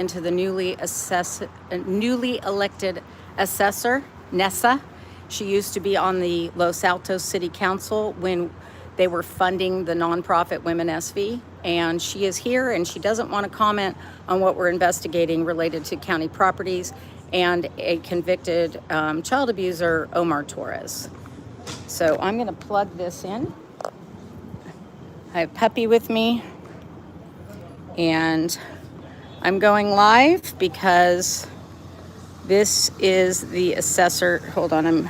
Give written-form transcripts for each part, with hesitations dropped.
into the newly elected assessor, Nessa. She used to be on the Los Altos City Council when they were funding the nonprofit Women SV, and she is here and she doesn't want to comment on what we're investigating related to county properties and a convicted child abuser, Omar Torres. So I'm going to plug this in. I have Puppy with me, and I'm going live because this is the assessor. Hold on, I'm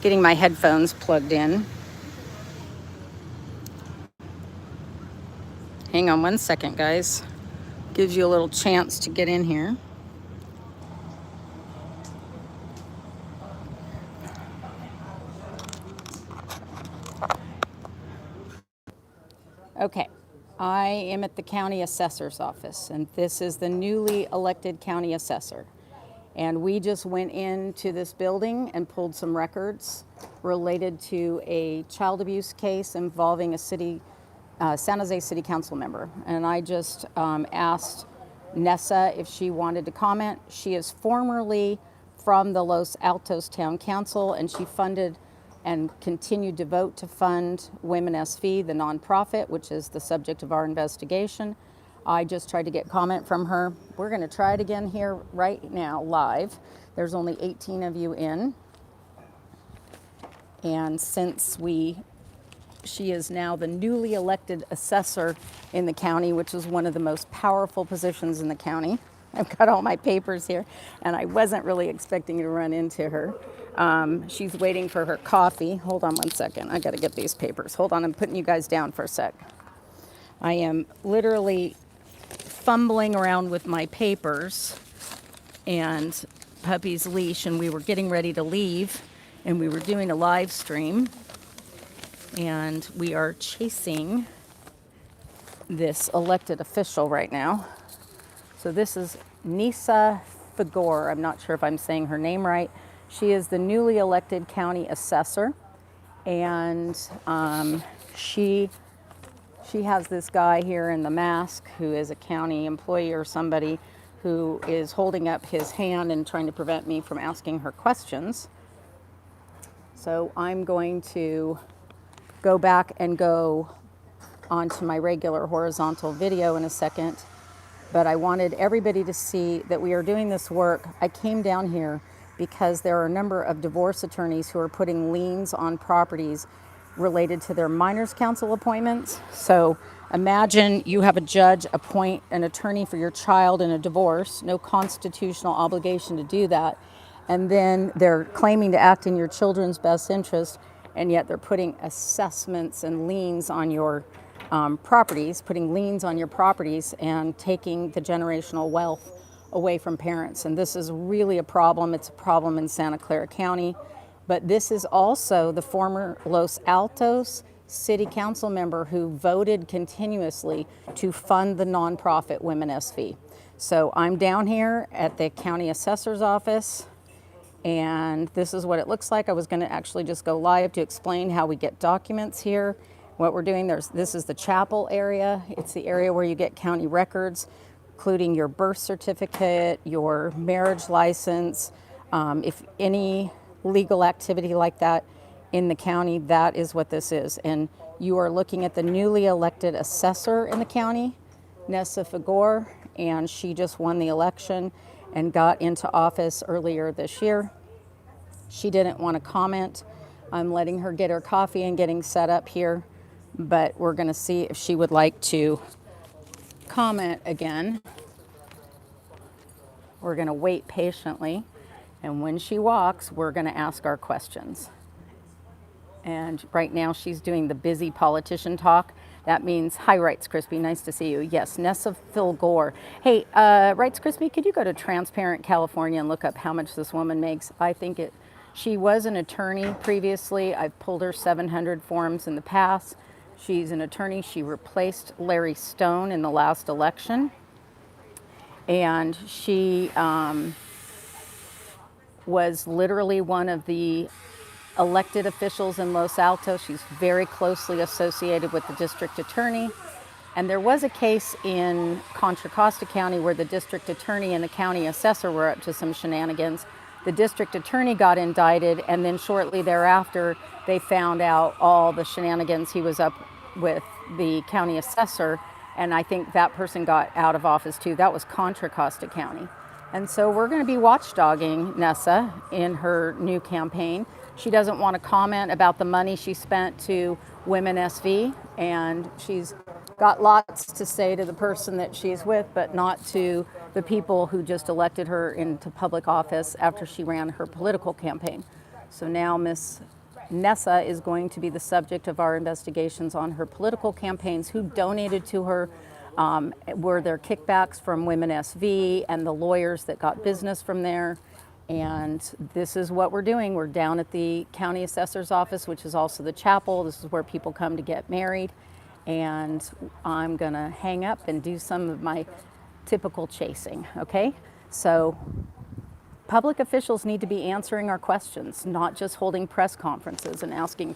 getting my headphones plugged in. Hang on one second, guys. Gives you a little chance to get in here. Okay, I am at the county assessor's office, and this is the newly elected county assessor. And we just went into this building and pulled some records related to a child abuse case involving a San Jose City Council member. And I just asked Nessa if she wanted to comment. She is formerly from the Los Altos Town Council, and she funded and continued to vote to fund Women SV, the nonprofit, which is the subject of our investigation. I just tried to get comment from her. We're going to try it again here right now, live. There's only 18 of you in. And since she is now the newly elected assessor in the county, which is one of the most powerful positions in the county. I've got all my papers here, and I wasn't really expecting to run into her. She's waiting for her coffee. Hold on one second. I got to get these papers. Hold on, I'm putting you guys down for a sec. I am literally fumbling around with my papers and Puppy's leash, and we were getting ready to leave, and we were doing a live stream, and we are chasing this elected official right now. So this is Nessa Fagor. I'm not sure if I'm saying her name right. She is the newly elected county assessor, and she has this guy here in the mask who is a county employee or somebody who is holding up his hand and trying to prevent me from asking her questions. So I'm going to go back and go onto my regular horizontal video in a second. But I wanted everybody to see that we are doing this work. I came down here because there are a number of divorce attorneys who are putting liens on properties related to their minors council appointments. So imagine you have a judge appoint an attorney for your child in a divorce, no constitutional obligation to do that, and then they're claiming to act in your children's best interest, and yet they're putting assessments and liens on your properties, putting liens on your properties and taking the generational wealth away from parents. And this is really a problem. It's a problem in Santa Clara County. But this is also the former Los Altos City Council member who voted continuously to fund the nonprofit Women SV. So I'm down here at the county assessor's office, and this is what it looks like. I was going to actually just go live to explain how we get documents here. What we're doing, this is the chapel area. It's the area where you get county records, including your birth certificate, your marriage license, if any legal activity like that in the county, that is what this is. And you are looking at the newly elected assessor in the county, Nessa Fagor, and she just won the election and got into office earlier this year. She didn't want to comment. I'm letting her get her coffee and getting set up here, but we're going to see if she would like to comment again. We're going to wait patiently, and when she walks, we're going to ask our questions. And right now she's doing the busy politician talk. That means, hi, Rights Crispy, nice to see you. Yes, Nessa Fagor. Hey, Rights Crispy, could you go to Transparent California and look up how much this woman makes? She was an attorney previously. I've pulled her 700 forms in the past. She's an attorney. She replaced Larry Stone in the last election. And she was literally one of the elected officials in Los Altos. She's very closely associated with the district attorney. And there was a case in Contra Costa County where the district attorney and the county assessor were up to some shenanigans. The district attorney got indicted, and then shortly thereafter, they found out all the shenanigans he was up with the county assessor, and I think that person got out of office too. That was Contra Costa County. And so we're going to be watchdogging Nessa in her new campaign. She doesn't want to comment about the money she spent to Women SV, and she's got lots to say to the person that she's with, but not to the people who just elected her into public office after she ran her political campaign. So now Miss Nessa is going to be the subject of our investigations on her political campaigns, who donated to her, were there kickbacks from Women SV and the lawyers that got business from there. And this is what we're doing. We're down at the county assessor's office, which is also the chapel. This is where people come to get married. And I'm gonna hang up and do some of my typical chasing, okay? So public officials need to be answering our questions, not just holding press conferences and asking.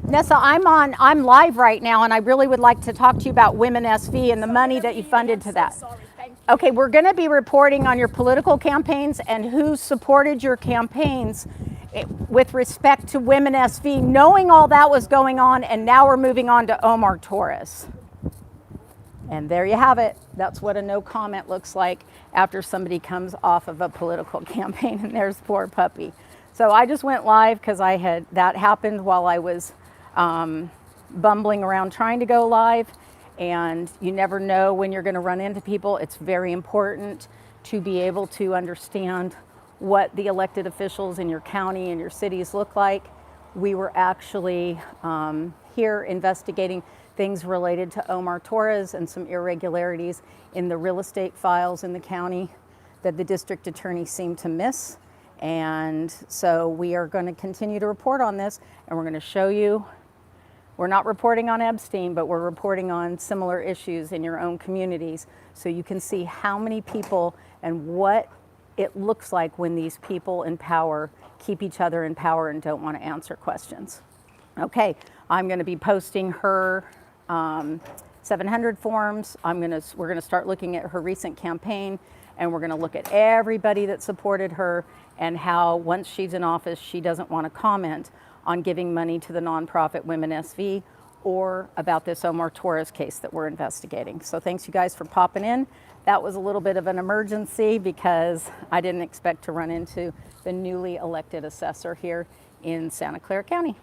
Nessa, I'm live right now, and I really would like to talk to you about Women SV and the money that you funded to that. Okay, we're going to be reporting on your political campaigns and who supported your campaigns with respect to Women SV, knowing all that was going on, and now we're moving on to Omar Torres. And there you have it. That's what a no comment looks like after somebody comes off of a political campaign, and there's poor puppy. So I just went live because that happened while I was bumbling around trying to go live, and you never know when you're going to run into people. It's very important to be able to understand what the elected officials in your county and your cities look like. We were actually here investigating things related to Omar Torres and some irregularities in the real estate files in the county that the district attorney seemed to miss. And so we are going to continue to report on this, and we're going to show you. We're not reporting on Epstein, but we're reporting on similar issues in your own communities, so you can see how many people and what it looks like when these people in power keep each other in power and don't want to answer questions. Okay, I'm going to be posting her 700 forms. We're going to start looking at her recent campaign, and we're going to look at everybody that supported her and how once she's in office, she doesn't want to comment on giving money to the nonprofit Women SV or about this Omar Torres case that we're investigating. So thanks you guys for popping in. That was a little bit of an emergency because I didn't expect to run into the newly elected assessor here in Santa Clara County.